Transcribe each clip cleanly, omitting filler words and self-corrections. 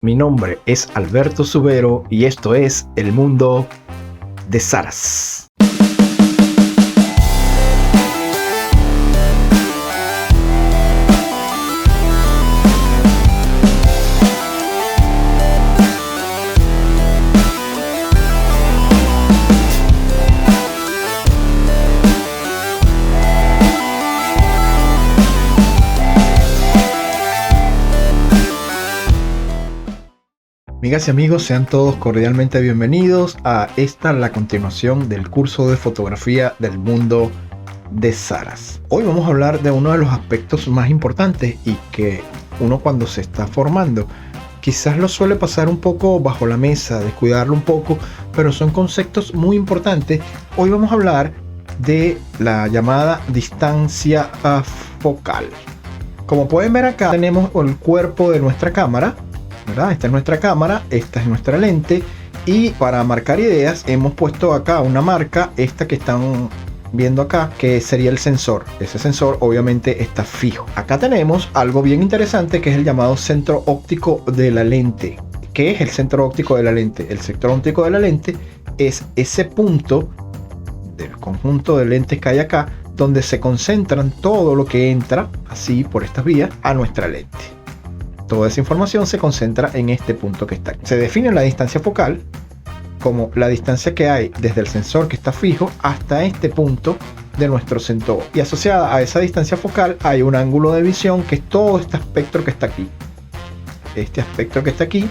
Mi nombre es Alberto Subero y esto es El Mundo de Saras. Amigas y amigos, sean todos cordialmente bienvenidos a la continuación del curso de fotografía del mundo de Saras. Hoy vamos a hablar de uno de los aspectos más importantes y que uno cuando se está formando quizás lo suele pasar un poco bajo la mesa, descuidarlo un poco, pero son conceptos muy importantes. Hoy vamos a hablar de la llamada distancia focal. Como pueden ver acá tenemos el cuerpo de nuestra cámara, ¿verdad? Esta es nuestra cámara, esta es nuestra lente, y para marcar ideas hemos puesto acá una marca, esta que están viendo acá, que sería el sensor. Ese sensor obviamente está fijo. Acá tenemos algo bien interesante que es el llamado centro óptico de la lente. ¿Qué es el centro óptico de la lente? El centro óptico de la lente es ese punto del conjunto de lentes que hay acá donde se concentran todo lo que entra así por estas vías a nuestra lente. Toda esa información se concentra en este punto que está aquí. Se define la distancia focal como la distancia que hay desde el sensor que está fijo hasta este punto de nuestro centro. Y asociada a esa distancia focal hay un ángulo de visión que es todo este espectro que está aquí. Este espectro que está aquí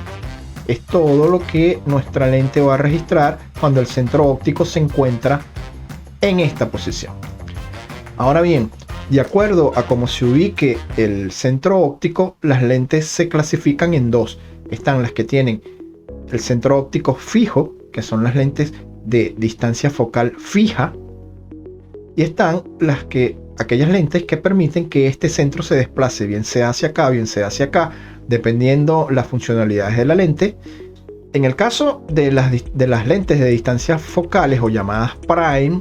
es todo lo que nuestra lente va a registrar cuando el centro óptico se encuentra en esta posición. Ahora bien, de acuerdo a cómo se ubique el centro óptico, las lentes se clasifican en dos. Están las que tienen el centro óptico fijo, que son las lentes de distancia focal fija, y están aquellas lentes que permiten que este centro se desplace, bien sea hacia acá, bien sea hacia acá, dependiendo las funcionalidades de la lente. En el caso de las lentes de distancia focales o llamadas prime,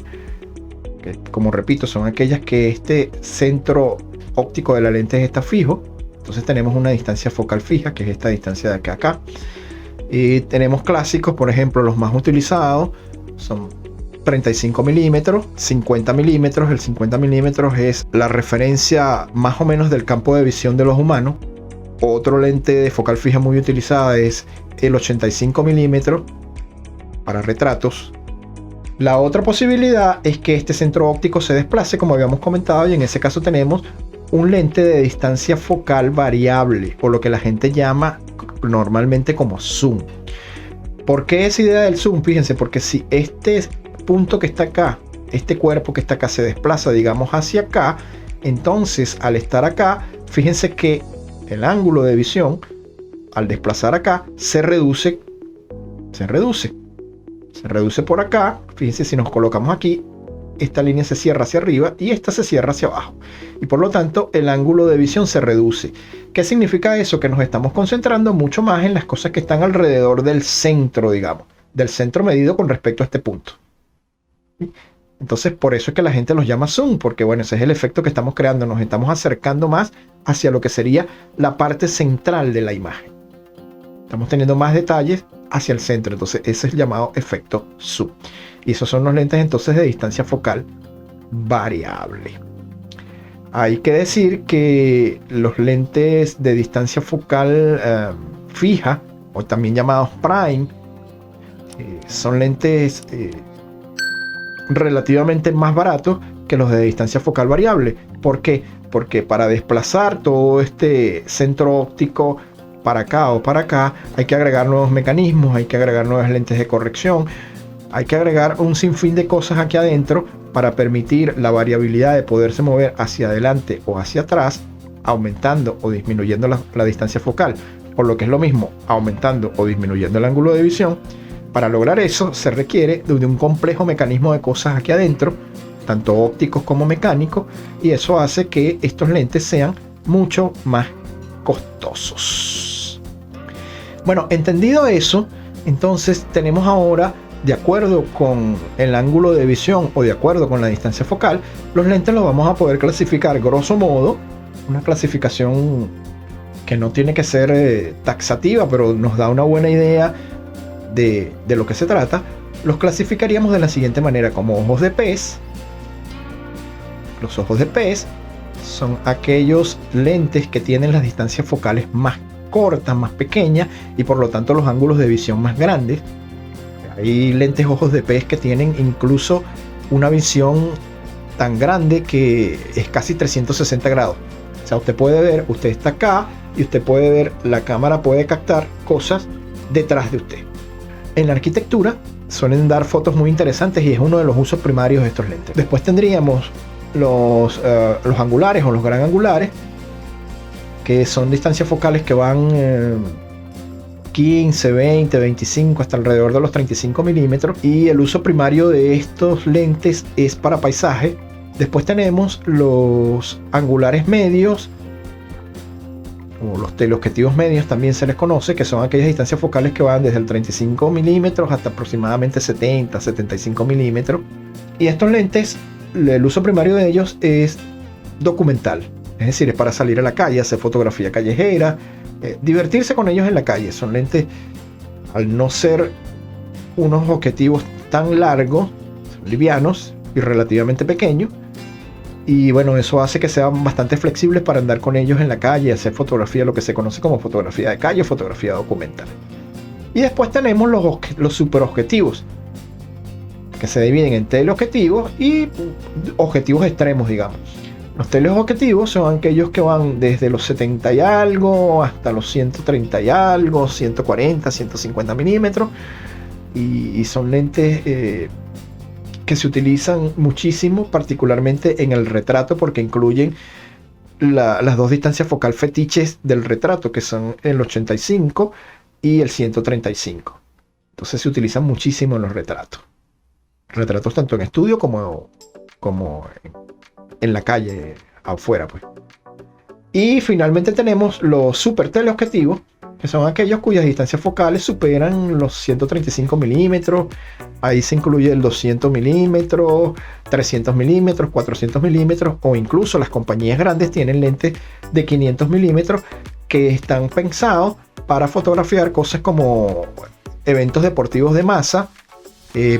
que como repito son aquellas que este centro óptico de la lente está fijo, entonces tenemos una distancia focal fija, que es esta distancia de acá a acá. Y tenemos clásicos, por ejemplo, los más utilizados son 35 milímetros, 50 milímetros. El 50 milímetros es la referencia más o menos del campo de visión de los humanos. Otro lente de focal fija muy utilizada es el 85 milímetros para retratos. La otra posibilidad es que este centro óptico se desplace, como habíamos comentado, y en ese caso tenemos un lente de distancia focal variable, o lo que la gente llama normalmente como zoom. ¿Por qué esa idea del zoom? Fíjense, porque si este punto que está acá, este cuerpo que está acá se desplaza, digamos, hacia acá, entonces al estar acá, fíjense que el ángulo de visión, al desplazar acá, se reduce por acá. Fíjense, si nos colocamos aquí, esta línea se cierra hacia arriba y esta se cierra hacia abajo, y por lo tanto el ángulo de visión se reduce. ¿Qué significa eso? Que nos estamos concentrando mucho más en las cosas que están alrededor del centro, digamos, del centro medido con respecto a este punto. Entonces por eso es que la gente los llama zoom, porque bueno, ese es el efecto que estamos creando. Nos estamos acercando más hacia lo que sería la parte central de la imagen. Estamos teniendo más detalles hacia el centro, entonces ese es el llamado efecto zoom. Y esos son los lentes entonces de distancia focal variable. Hay que decir que los lentes de distancia focal fija, o también llamados prime, son lentes relativamente más baratos que los de distancia focal variable. ¿Por qué? Porque para desplazar todo este centro óptico para acá o para acá, hay que agregar nuevos mecanismos, hay que agregar nuevas lentes de corrección, hay que agregar un sinfín de cosas aquí adentro para permitir la variabilidad de poderse mover hacia adelante o hacia atrás, aumentando o disminuyendo la distancia focal, por lo que es lo mismo, aumentando o disminuyendo el ángulo de visión. Para lograr eso se requiere de un complejo mecanismo de cosas aquí adentro, tanto ópticos como mecánicos, y eso hace que estos lentes sean mucho más costosos. Bueno, entendido eso, entonces tenemos ahora, de acuerdo con el ángulo de visión o de acuerdo con la distancia focal, los lentes los vamos a poder clasificar grosso modo, una clasificación que no tiene que ser taxativa, pero nos da una buena idea de lo que se trata, los clasificaríamos de la siguiente manera, como ojos de pez. Los ojos de pez son aquellos lentes que tienen las distancias focales más cortas, más pequeñas, y por lo tanto los ángulos de visión más grandes. Hay lentes ojos de pez que tienen incluso una visión tan grande que es casi 360 grados. O sea, usted puede ver, usted está acá y usted puede ver, la cámara puede captar cosas detrás de usted. En la arquitectura suelen dar fotos muy interesantes y es uno de los usos primarios de estos lentes. Después tendríamos los angulares o los gran angulares, que son distancias focales que van 15, 20, 25 hasta alrededor de los 35 milímetros, y el uso primario de estos lentes es para paisaje. Después tenemos los angulares medios, o los teleobjetivos medios también se les conoce, que son aquellas distancias focales que van desde el 35 milímetros hasta aproximadamente 70, 75 milímetros. Y estos lentes, el uso primario de ellos es documental, es decir, es para salir a la calle, hacer fotografía callejera, divertirse con ellos en la calle. Son lentes, al no ser unos objetivos tan largos, son livianos y relativamente pequeños, y bueno, eso hace que sean bastante flexibles para andar con ellos en la calle, hacer fotografía, lo que se conoce como fotografía de calle, fotografía documental. Y después tenemos los superobjetivos, que se dividen en teleobjetivos y objetivos extremos, digamos. Los teleobjetivos son aquellos que van desde los 70 y algo hasta los 130 y algo, 140, 150 milímetros, y son lentes que se utilizan muchísimo, particularmente en el retrato, porque incluyen las dos distancias focal fetiches del retrato, que son el 85 y el 135. Entonces se utilizan muchísimo en los retratos. Retratos tanto en estudio como en la calle, afuera, pues. Y finalmente tenemos los super teleobjetivos, que son aquellos cuyas distancias focales superan los 135 milímetros. Ahí se incluye el 200 milímetros, 300 milímetros, 400 milímetros, o incluso las compañías grandes tienen lentes de 500 milímetros que están pensados para fotografiar cosas como eventos deportivos de masa,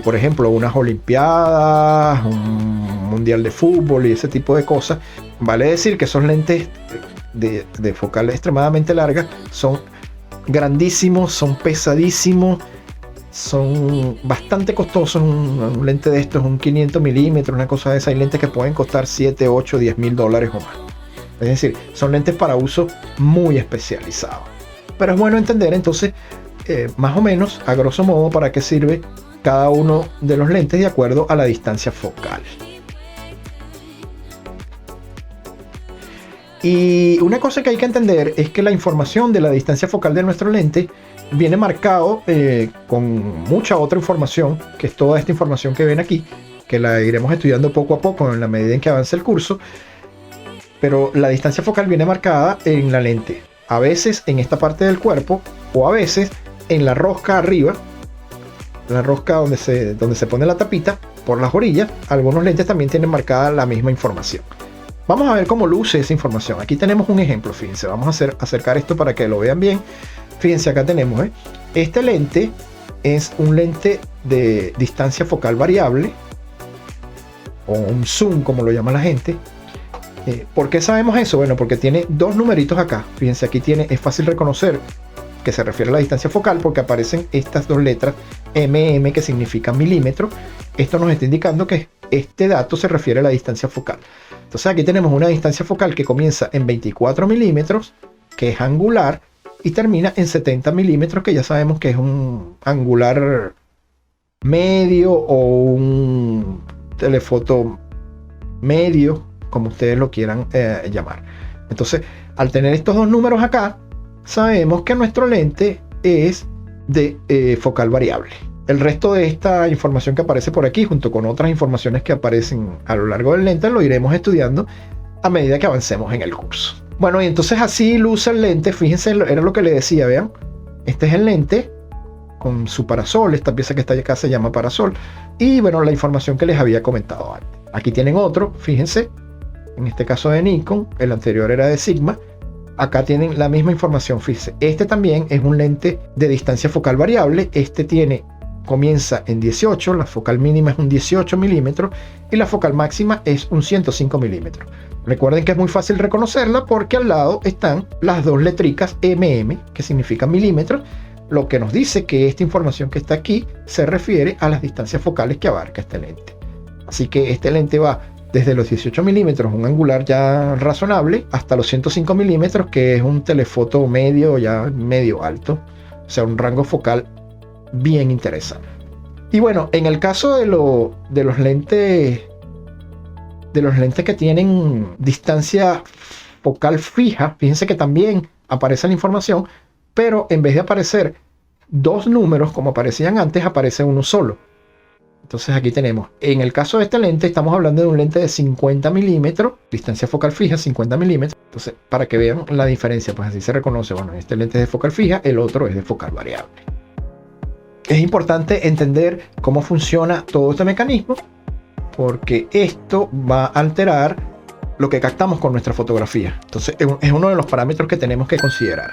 por ejemplo, unas olimpiadas, un mundial de fútbol y ese tipo de cosas. Vale decir que esos lentes de focal extremadamente largas son grandísimos, son pesadísimos, son bastante costosos. Un lente de estos es un 500 milímetros, una cosa de esa. Hay lentes que pueden costar 7, 8, 10 mil dólares o más. Es decir, son lentes para uso muy especializado. Pero es bueno entender entonces, más o menos, a grosso modo, para qué sirve cada uno de los lentes de acuerdo a la distancia focal. Y una cosa que hay que entender es que la información de la distancia focal de nuestro lente viene marcado con mucha otra información, que es toda esta información que ven aquí, que la iremos estudiando poco a poco en la medida en que avance el curso. Pero la distancia focal viene marcada en la lente, a veces en esta parte del cuerpo, o a veces en la rosca arriba, la rosca donde se pone la tapita, por las orillas. Algunos lentes también tienen marcada la misma información. Vamos a ver cómo luce esa información. Aquí tenemos un ejemplo, fíjense, vamos a acercar esto para que lo vean bien. Fíjense, acá tenemos, este lente es un lente de distancia focal variable, o un zoom como lo llama la gente. ¿Por qué sabemos eso? Bueno, porque tiene dos numeritos acá. Fíjense, aquí es fácil reconocer que se refiere a la distancia focal porque aparecen estas dos letras mm, que significa milímetro. Esto nos está indicando que este dato se refiere a la distancia focal. Entonces aquí tenemos una distancia focal que comienza en 24 milímetros, que es angular, y termina en 70 milímetros, que ya sabemos que es un angular medio o un telefoto medio, como ustedes lo quieran llamar. Entonces, al tener estos dos números acá, sabemos que nuestro lente es de focal variable. El resto de esta información que aparece por aquí, junto con otras informaciones que aparecen a lo largo del lente, lo iremos estudiando a medida que avancemos en el curso. Bueno, y entonces así luce el lente. Fíjense, era lo que les decía, vean. Este es el lente con su parasol. Esta pieza que está acá se llama parasol. Y bueno, la información que les había comentado antes. Aquí tienen otro, fíjense. En este caso de Nikon, el anterior era de Sigma. acá tienen la misma información. Fíjense, este también es un lente de distancia focal variable. Comienza en 18, la focal mínima es un 18 milímetros y la focal máxima es un 105 milímetros. Recuerden que es muy fácil reconocerla porque al lado están las dos letricas mm, que significan milímetros, lo que nos dice que esta información que está aquí se refiere a las distancias focales que abarca este lente. Así que este lente va desde los 18 milímetros, un angular ya razonable, hasta los 105 milímetros, que es un telefoto medio, ya medio alto, o sea, un rango focal bien interesante. Y bueno, en el caso de los lentes que tienen distancia focal fija, fíjense que también aparece la información, pero en vez de aparecer dos números como aparecían antes, aparece uno solo. Entonces aquí tenemos, en el caso de este lente, estamos hablando de un lente de 50 milímetros, distancia focal fija 50 milímetros. Entonces, para que vean la diferencia, pues así se reconoce, bueno, este lente es de focal fija, el otro es de focal variable. Es importante entender cómo funciona todo este mecanismo, porque esto va a alterar lo que captamos con nuestra fotografía. Entonces es uno de los parámetros que tenemos que considerar.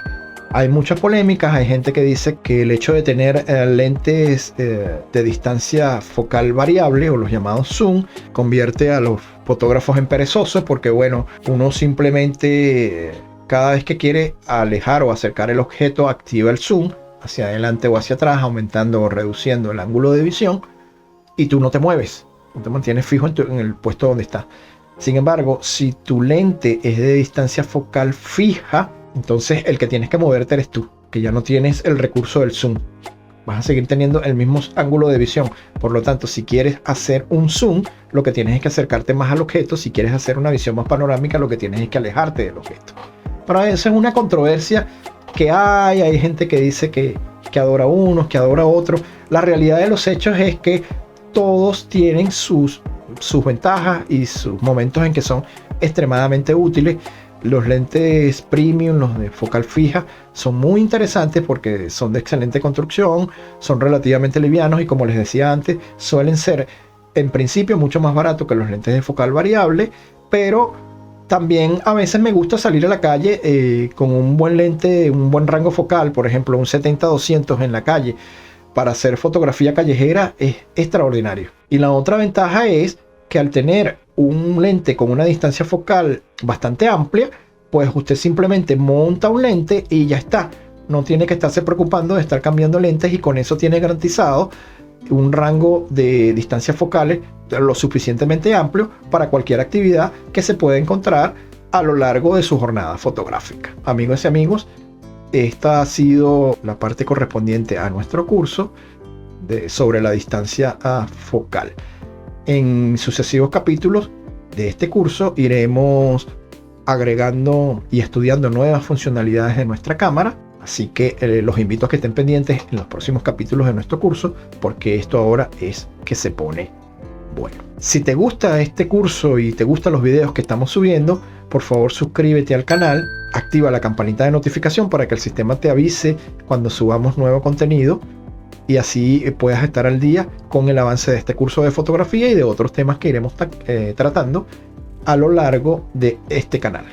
Hay muchas polémicas, hay gente que dice que el hecho de tener lentes de distancia focal variable, o los llamados zoom, convierte a los fotógrafos en perezosos, porque bueno, uno simplemente cada vez que quiere alejar o acercar el objeto activa el zoom hacia adelante o hacia atrás, aumentando o reduciendo el ángulo de visión, y tú no te mueves, no te mantienes fijo en el puesto donde está. Sin embargo, si tu lente es de distancia focal fija, entonces el que tienes que moverte eres tú, que ya no tienes el recurso del zoom. Vas a seguir teniendo el mismo ángulo de visión. Por lo tanto, si quieres hacer un zoom, lo que tienes es que acercarte más al objeto. Si quieres hacer una visión más panorámica, lo que tienes es que alejarte del objeto. Pero eso es una controversia que hay gente que dice que adora unos, que adora otros. La realidad de los hechos es que todos tienen sus ventajas y sus momentos en que son extremadamente útiles. Los lentes premium, los de focal fija, son muy interesantes porque son de excelente construcción, son relativamente livianos y, como les decía antes, suelen ser en principio mucho más baratos que los lentes de focal variable, pero también a veces me gusta salir a la calle con un buen lente, un buen rango focal, por ejemplo un 70-200 en la calle, para hacer fotografía callejera es extraordinario. Y la otra ventaja es que al tener un lente con una distancia focal bastante amplia, pues usted simplemente monta un lente y ya está. No tiene que estarse preocupando de estar cambiando lentes, y con eso tiene garantizado un rango de distancias focales lo suficientemente amplio para cualquier actividad que se pueda encontrar a lo largo de su jornada fotográfica. Amigos y amigos, esta ha sido la parte correspondiente a nuestro curso sobre la distancia focal. En sucesivos capítulos de este curso iremos agregando y estudiando nuevas funcionalidades de nuestra cámara, así que los invito a que estén pendientes en los próximos capítulos de nuestro curso, porque esto ahora es que se pone bueno. Si te gusta este curso y te gustan los videos que estamos subiendo, por favor suscríbete al canal, activa la campanita de notificación para que el sistema te avise cuando subamos nuevo contenido, y así puedas estar al día con el avance de este curso de fotografía y de otros temas que iremos tratando a lo largo de este canal.